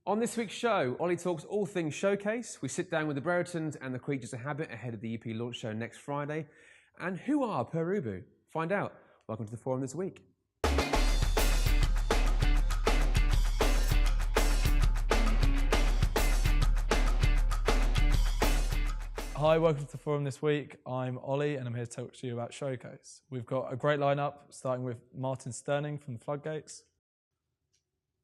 On this week's show, Ollie talks all things showcase. We sit down with the Breretons and the Creatures of Habit ahead of the EP launch show next Friday. And who are Pere Ubu? Find out. Welcome to the forum this week. Hi, welcome to the forum this week. I'm Ollie and I'm here to talk to you about Showcase. We've got a great lineup, starting with Martin Sterling from the Floodgates.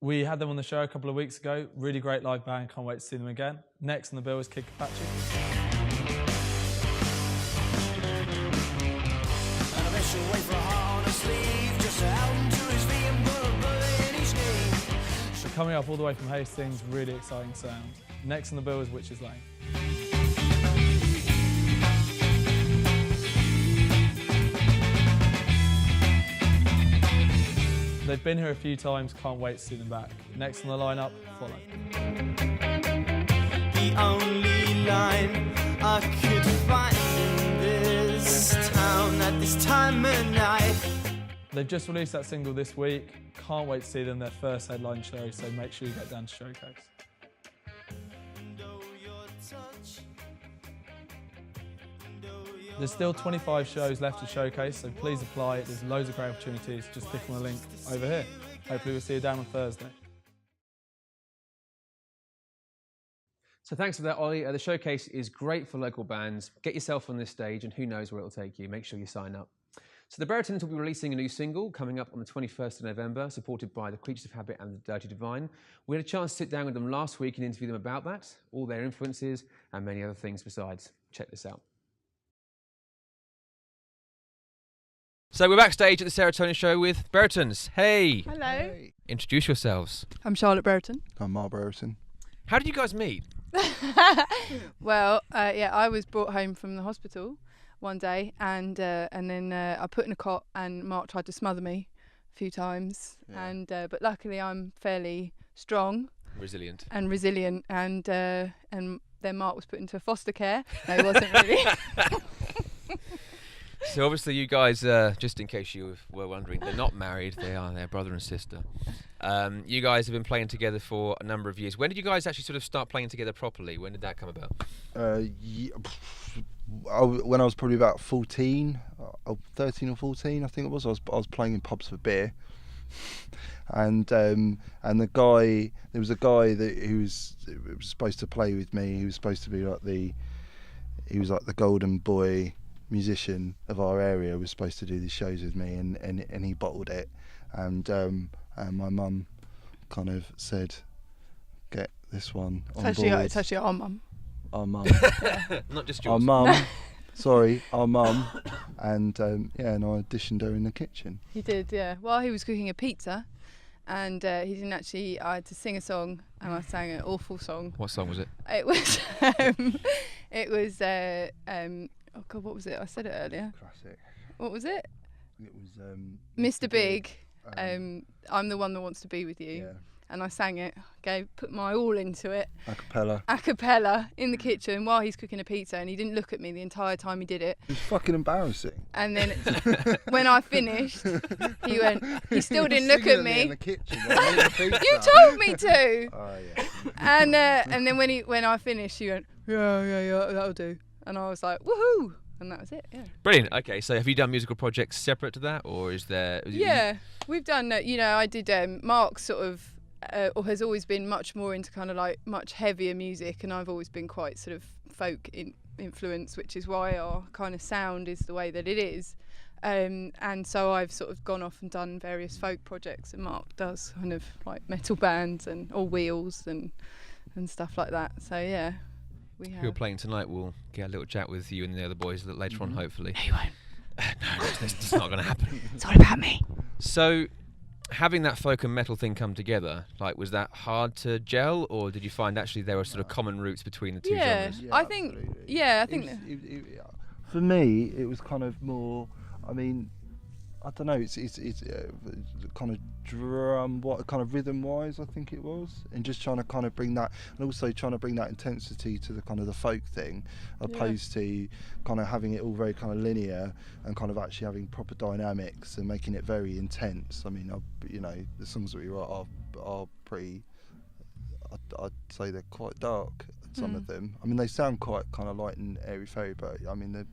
We had them on the show a couple of weeks ago. Really great live band, can't wait to see them again. Next on the bill is Kid Apache. So coming up all the way from Hastings, really exciting sound. Next on the bill is Witch's Lane. They've been here a few times, can't wait to see them back. Next on the lineup, Follow. The only line I could find in this town at this time of night. They've just released that single this week, can't wait to see them, their first headline show, so make sure you get down to Showcase. There's still 25 shows left to Showcase, so please apply. There's loads of great opportunities. Just click on the link over here. Hopefully we'll see you down on Thursday. So thanks for that, Ollie. The Showcase is great for local bands. Get yourself on this stage and who knows where it'll take you. Make sure you sign up. So the Breretons will be releasing a new single coming up on the 21st of November, supported by the Creatures of Habit and the Dirty Divine. We had a chance to sit down with them last week and interview them about that, all their influences and many other things besides. Check this out. So we're backstage at the Serotonin Show with Burtons. Hey! Hello. Hey. Introduce yourselves. I'm Charlotte Brereton. I'm Mark Brereton. How did you guys meet? Well, I was brought home from the hospital one day, and then I put in a cot, and Mark tried to smother me a few times, and but luckily I'm fairly strong, Resilient. and then Mark was put into foster care. No, he wasn't really. So obviously you guys, just in case you were wondering, they're not married, they're brother and sister. You guys have been playing together for a number of years. When did you guys actually sort of start playing together properly? When did that come about? When I was probably about 14, 13 or 14 I think it was. I was playing in pubs for beer. And the guy, there was a guy who was supposed to play with me. He was supposed to be like the golden boy musician of our area, was supposed to do these shows with me, and he bottled it, and my mum kind of said, get this one on board. It's actually our mum. Our mum. Not just yours. Our mum. Sorry, our mum. And and I auditioned her in the kitchen. He did, yeah. While he was cooking a pizza, and he didn't actually. I had to sing a song, and I sang an awful song. What song was it? It was. Oh God, what was it? I said it earlier. Classic. What was it? It was Mr. Big. I'm the one that wants to be with you. Yeah. And I sang it. Put my all into it. A cappella. A cappella in the kitchen while he's cooking a pizza, and he didn't look at me the entire time he did it. It was fucking embarrassing. And then when I finished, he went. He still didn't look at me. In the kitchen, the pizza. You told me to. Oh yeah. And then when I finished, he went, yeah, that'll do. And I was like, woohoo! And that was it, yeah. Brilliant. Okay, so have you done musical projects separate to that, or is there... Yeah, we've done, I did, Mark sort of, or has always been much more into kind of like much heavier music, and I've always been quite sort of folk influence, which is why our kind of sound is the way that it is. And so I've sort of gone off and done various folk projects, and Mark does kind of like metal bands or wheels and stuff like that. So yeah. Who are playing tonight, we'll get a little chat with you and the other boys a little later on, hopefully. No, you won't. No, it's not going to happen. It's all about me. So, having that folk and metal thing come together, like, was that hard to gel, or did you find actually there were sort of common roots between the two genres? I think. Yeah, I think. For me, it was kind of more. I mean, I don't know. It's kind of what kind of rhythm wise, I think it was, and just trying to kind of bring that, and also trying to bring that intensity to the kind of the folk thing, opposed to kind of having it all very kind of linear and kind of actually having proper dynamics and making it very intense. I mean, the songs that we write are pretty. I'd say they're quite dark. Some of them. I mean, they sound quite kind of light and airy-fairy, but I mean,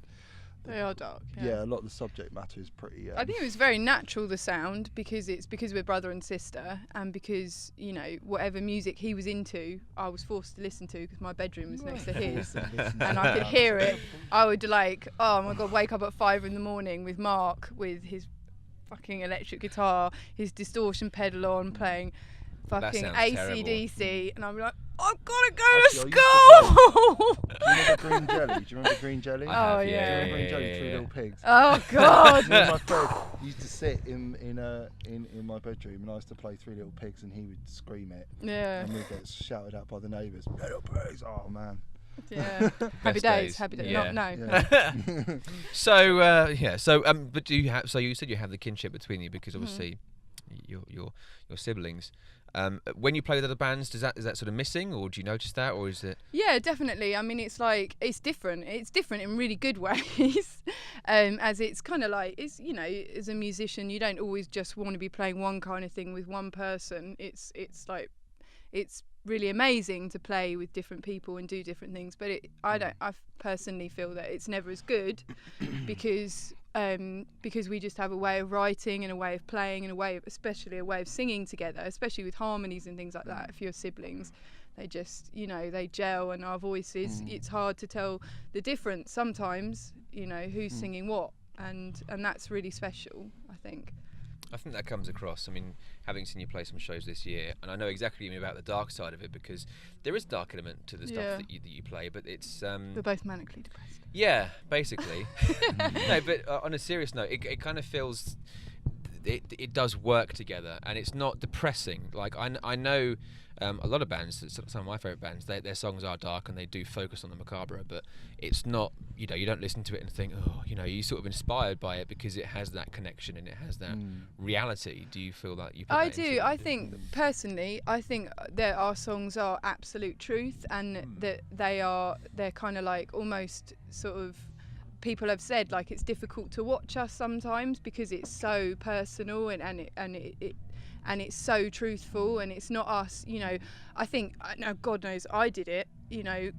they are dark. Yeah, a lot of the subject matter is pretty. I think it was very natural, the sound, because we're brother and sister, and because whatever music he was into, I was forced to listen to because my bedroom was next to his, and I could hear it. I would oh my god, wake up at 5 a.m. with Mark with his fucking electric guitar, his distortion pedal on, playing fucking AC/DC, and I'm like, I've got to go to school. Do you remember Green Jelly? Do you remember Green Jelly? Oh yeah. Do you remember Green Jelly? Three Little Pigs. Oh god. Me and my friend used to sit in my bedroom, and I used to play Three Little Pigs, and he would scream it. Yeah. And we'd get shouted at by the neighbours. Little Pigs. Oh man. Yeah. Happy days. Happy days. Yeah. No. Yeah. So but do you have? So you said you have the kinship between you because obviously your siblings. When you play with other bands, is that sort of missing, or do you notice that, or is it? Yeah, definitely. I mean, it's different. It's different in really good ways. As it's kind of like, it's as a musician, you don't always just want to be playing one kind of thing with one person. It's really amazing to play with different people and do different things. But I personally feel that it's never as good because we just have a way of writing and a way of playing and especially a way of singing together, especially with harmonies and things like that. If you're siblings, they just, they gel, and our voices, it's hard to tell the difference sometimes, who's singing what, and that's really special, I think. I think that comes across. I mean, having seen you play some shows this year, and I know exactly what you mean about the dark side of it, because there is a dark element to the stuff that you play, but it's... We're both manically depressed. Yeah, basically. No, but on a serious note, it kind of feels... It does work together, and it's not depressing. Like, I know a lot of bands, some of my favourite bands, their songs are dark and they do focus on the macabre, but it's not, you don't listen to it and think, you're sort of inspired by it because it has that connection and it has that reality. Do you feel that you put I that do. into I think, personally, that our songs are absolute truth, and that they're kind of like almost sort of, people have said, like, it's difficult to watch us sometimes because it's so personal and it's so truthful, and it's not us, I think, now God knows I did it,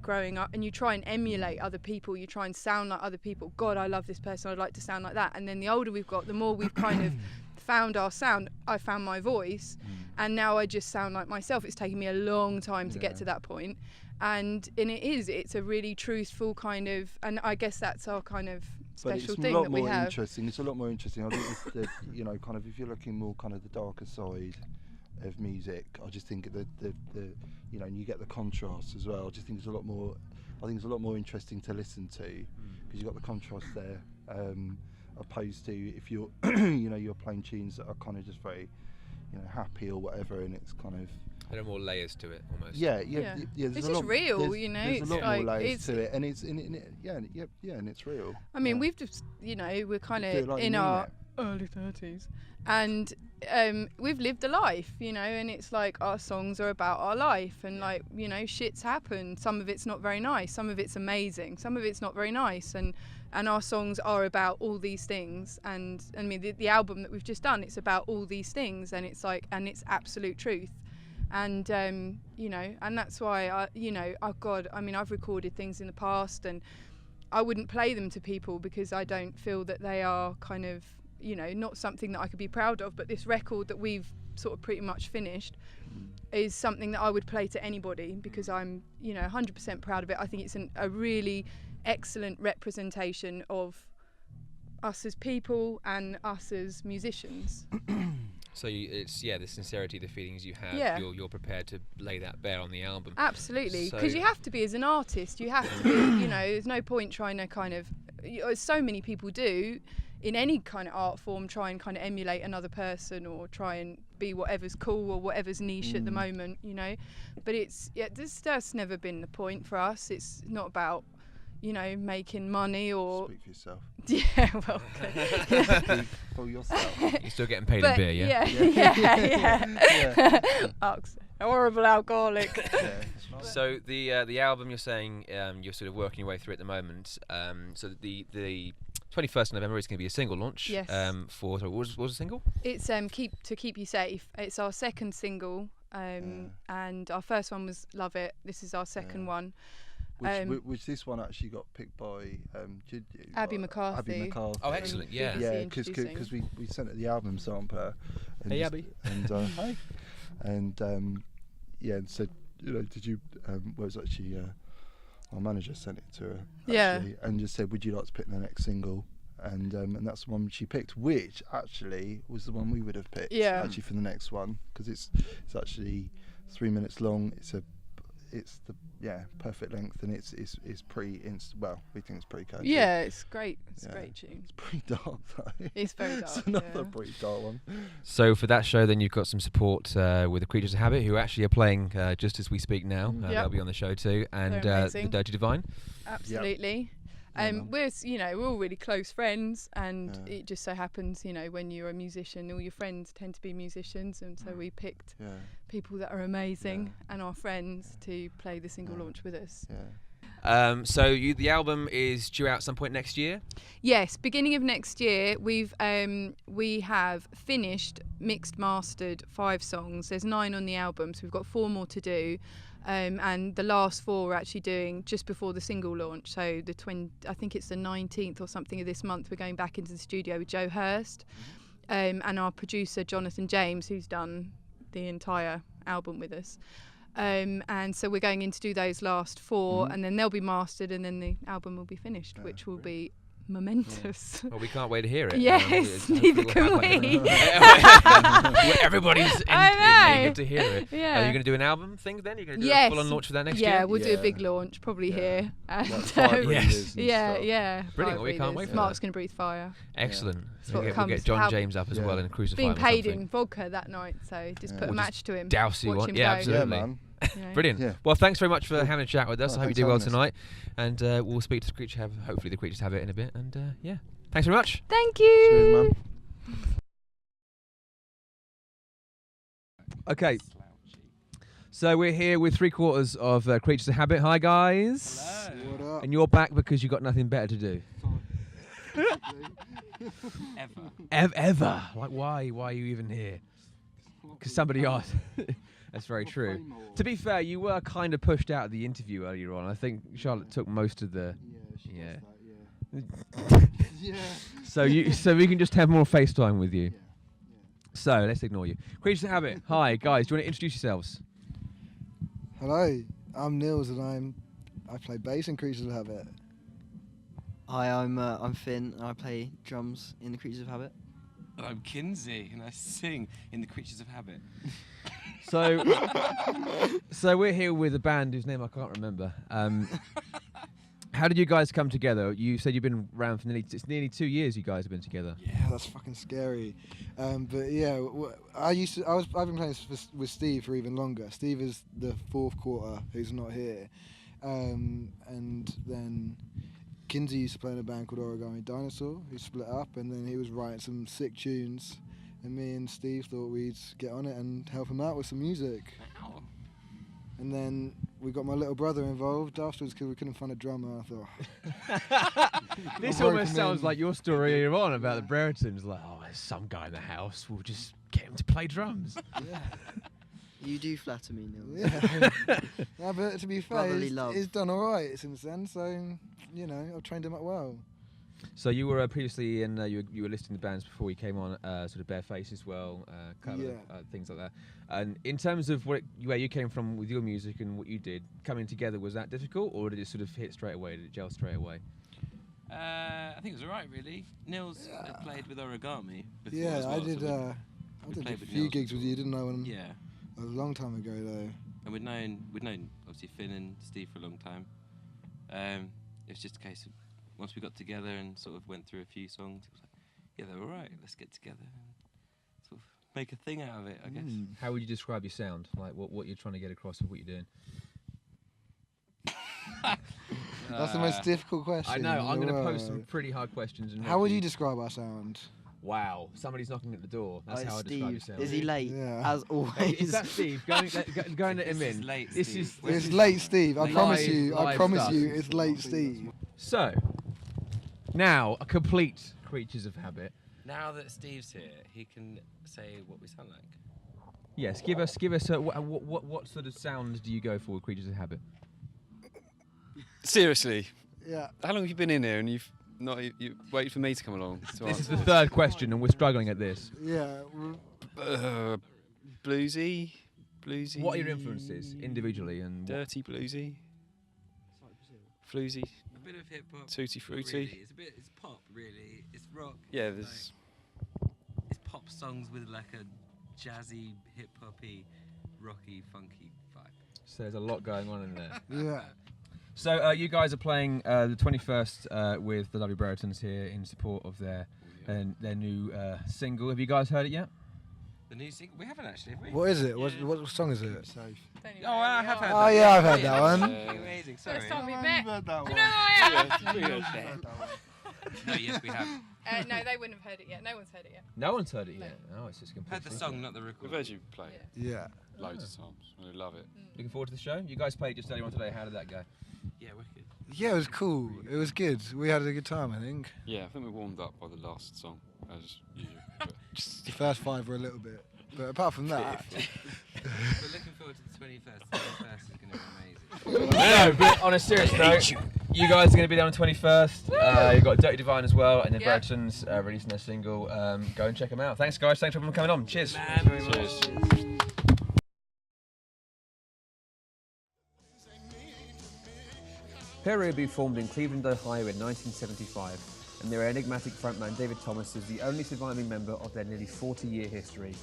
growing up, and you try and emulate other people, you try and sound like other people. God, I love this person, I'd like to sound like that. And then the older we've got, the more we've kind of found our sound. I found my voice, and now I just sound like myself. It's taken me a long time to get to that point. And it's a really truthful kind of, and I guess that's our kind of special thing that we have. It's a lot more interesting. I think it's the, kind of, if you're looking more kind of the darker side of music, I just think the and you get the contrast as well. I just think it's a lot more. I think it's a lot more interesting to listen to because you've got the contrast there, opposed to if you're you're playing tunes that are kind of just very happy or whatever, and it's kind of. There are more layers to it, almost. Yeah. It's just real, There's a lot more layers to it, and and it's real. I mean, we've just, we're kind of in our early 30s, and we've lived a life, and it's like our songs are about our life, and like, shit's happened. Some of it's not very nice, some of it's amazing, some of it's not very nice, and our songs are about all these things. And I mean, the album that we've just done, it's about all these things, and it's like, and it's absolute truth. And and that's why I've recorded things in the past, and I wouldn't play them to people because I don't feel that they are kind of not something that I could be proud of. But this record that we've sort of pretty much finished is something that I would play to anybody because I'm 100% proud of it. I think it's a really excellent representation of us as people and us as musicians. So it's the sincerity, the feelings you have, you're prepared to lay that bare on the album. Absolutely, because you have to be as an artist. You have to be, there's no point trying to kind of, as so many people do, in any kind of art form, try and kind of emulate another person or try and be whatever's cool or whatever's niche at the moment, But that's never been the point for us. It's not about making money or... Speak for yourself. Yeah, well... Speak for yourself. You're still getting paid in beer, yeah? Yeah. A horrible alcoholic. So the album, you're saying you're sort of working your way through at the moment. So the 21st of November is going to be a single launch. Yes. What was the single? It's Keep You Safe. It's our second single. and our first one was Love It. This is our second one. Which this one actually got picked by Abby McCarthy. Abby McCarthy. Oh, excellent! Yeah, Yeah, because we sent her the album sampler. And hey, Abby. And hi. And and said, did you? Well, it was actually our manager sent it to her. Actually, and just said, would you like to pick the next single? And that's the one she picked, which actually was the one we would have picked. Actually for the next one, because it's actually 3 minutes long. It's the perfect length, and it's pretty well, we think it's pretty catchy. Yeah, it's great. It's a great tune. It's pretty dark though. It's very dark. It's another pretty dark one. So for that show, then you've got some support with the Creatures of Habit, who actually are playing just as we speak now. They'll be on the show too, and the Dirty Divine. Absolutely. We're all really close friends, and it just so happens, when you're a musician, all your friends tend to be musicians, and so we picked people that are amazing and our friends to play the single launch with us. So the album is due out some point next year? Yes, beginning of next year. We have finished, mixed, mastered 5 songs. There's 9 on the album, so we've got 4 more to do. And the last 4 we're actually doing just before the single launch. So I think it's the 19th or something of this month, we're going back into the studio with Joe Hurst, and our producer Jonathan James, who's done the entire album with us. And so we're going in to do those last 4, and then they'll be mastered, and then the album will be finished, which will be momentous. Well, we can't wait to hear it. Yes, neither can we. Everybody's eager to hear it. Yeah. Are you going to do an album thing then? You're going to do a full-on launch for that next year? Yeah, we'll do a big launch probably here. And, yes. Brilliant. Well, we can't wait for Mark's going to breathe fire. Excellent. We'll get John James up as well and crucify him. Being paid in vodka that night, so just put a match to him. Douse you want. Yeah, absolutely. Yeah, man. Brilliant. Yeah. Well, thanks very much for having a chat with us. I hope you do well tonight. And we'll speak to the hopefully the Creatures Have it in a bit. And thanks very much. Thank you. Cheers, man. Okay. So we're here with 3/4 of Creatures of Habit. Hi, guys. Hello. What up? And you're back because you've got nothing better to do. Ever. Like, why are you even here? Because somebody asked. That's very true. To be fair, you were kind of pushed out of the interview earlier on. I think Charlotte took most of the. So we can just have more FaceTime with you. So let's ignore you. Creatures of Habit. Hi guys. Do you want to introduce yourselves? Hello, I'm Nils, and I play bass in Creatures of Habit. Hi, I'm Finn, and I play drums in the Creatures of Habit. And I'm Kinsey, and I sing in the Creatures of Habit. So we're here with a band whose name I can't remember. How did you guys come together? You said you've been around for nearly 2 years. You guys have been together. Yeah, that's fucking scary. But yeah, I've been playing with Steve for even longer. Steve is the 4th quarter who's not here, and then Kinsey used to play in a band called Origami Dinosaur, who split up, and then he was writing some sick tunes, and me and Steve thought we'd get on it and help him out with some music. Wow. And then we got my little brother involved afterwards because we couldn't find a drummer. I thought, This almost sounds like your story earlier on about the Breretons. Like, there's some guy in the house. We'll just get him to play drums. yeah. You do flatter me, Neil. Yeah, but to be fair, he's done all right since then. So, I've trained him up well. So you were previously in, you were listing the bands before we came on, sort of Bareface as well, things like that. And in terms of where you came from with your music and what you did, coming together, was that difficult, or did it sort of hit straight away? Did it gel straight away? I think it was alright, really. Nils had played with Origami before Yeah, as well, I did. so I did a played with few Nils gigs with you, didn't I? yeah. A long time ago, though. And we'd known obviously Finn and Steve for a long time. It was just a case of once we got together and sort of went through a few songs, it was like, yeah, they're all right. Let's get together and sort of make a thing out of it, I guess. How would you describe your sound? Like what you're trying to get across with what you're doing? That's the most difficult question. I know. I'm going to pose Whoa. some pretty hard questions. And How would you describe our sound? Wow, somebody's knocking at the door. That's how I describe your sound. Is he late? Yeah. As always. Is that Steve? Go and let him in. This is late, Steve. It's late, Steve. I Live- promise you. I live promise stuff. you, it's late, Steve. So, now a complete Creatures of Habit. Now that Steve's here, he can say what we sound like. Yes, give us what sort of sound do you go for with Creatures of Habit? Seriously, Yeah. how long have you been in here and you've not you waited for me to come along? To This is answer the third question, and we're struggling at this. Yeah. Bluesy. What are your influences individually and Dirty bluesy. Floozy. A bit of hip hop. Tutti not frutti. Really. It's pop, really. It's rock. Yeah, there's. It's pop songs with like a jazzy, hip hoppy, rocky, funky vibe. So there's a lot going on in there. Yeah. So you guys are playing the 21st with the lovely Breretons here in support of their new single. Have you guys heard it yet? The new single? We haven't actually, have we? What is it? What song is it? Don't even Oh, know I who have we heard are. Oh that. yeah, I've heard that one. Amazing, sorry. First time we met. I've heard that one. You know who I am. No, yes, we have. No, they wouldn't have heard it yet. No one's heard it yet. No one's heard it yet. No, it's just completely. Heard the song, not the We've record. heard you play it Yeah. loads of times. I love it. Looking forward to the show. You guys played just earlier on today. How did that go? Yeah, wicked. Yeah, it was cool. It was good. We had a good time, I think. Yeah, I think we warmed up by the last song, as usual. But Just the first 5 were a little bit, but apart from that, We're looking forward to the 21st. The 21st is going to be amazing. No, but on a serious note, you guys are going to be there on the 21st. You've got Dirty Divine as well, and then Yeah. Breretons releasing their single. Go and check them out. Thanks, guys. Thanks for coming on. Cheers. cheers. Pere Ubu formed in Cleveland, Ohio in 1975, and their enigmatic frontman David Thomas is the only surviving member of their nearly 40-year history.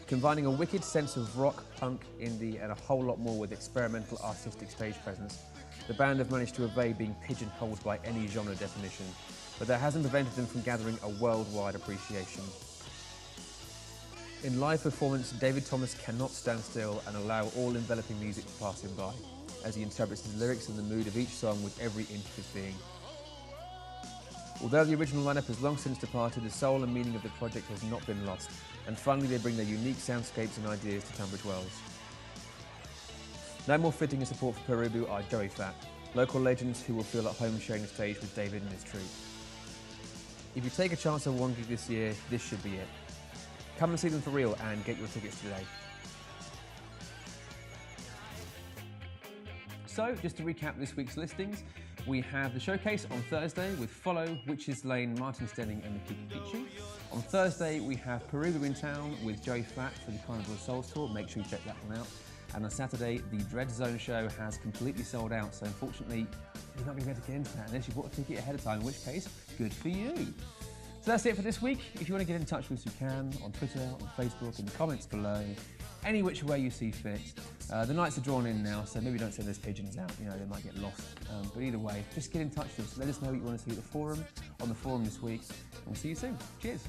Combining a wicked sense of rock, punk, indie, and a whole lot more with experimental artistic stage presence, the band have managed to evade being pigeonholed by any genre definition, but that hasn't prevented them from gathering a worldwide appreciation. In live performance, David Thomas cannot stand still and allow all enveloping music to pass him by, as he interprets the lyrics and the mood of each song with every inch of his being. Although the original lineup has long since departed, the soul and meaning of the project has not been lost, and finally they bring their unique soundscapes and ideas to Tunbridge Wells. No more fitting a support for Pere Ubu are JoeyFat, local legends who will feel at home sharing the stage with David and his troupe. If you take a chance on one gig this year, this should be it. Come and see them for real and get your tickets today. So, just to recap this week's listings, we have the showcase on Thursday with Follow, Witches Lane, Martin Stenning and the Kiki Pichi. On Thursday, we have Pere Ubu in town with JoeyFat for the Carnival of Souls tour. Make sure you check that one out. And on Saturday, the Dread Zone show has completely sold out, so unfortunately, you're not going to be able to get into that unless you bought a ticket ahead of time, in which case, good for you. So that's it for this week. If you want to get in touch with us, you can on Twitter, on Facebook, in the comments below, any which way you see fit. The nights are drawn in now, so maybe don't send those pigeons out, you know, they might get lost. But either way, just get in touch with us. Let us know what you want to see at the forum, on the forum this week, and we'll see you soon. Cheers.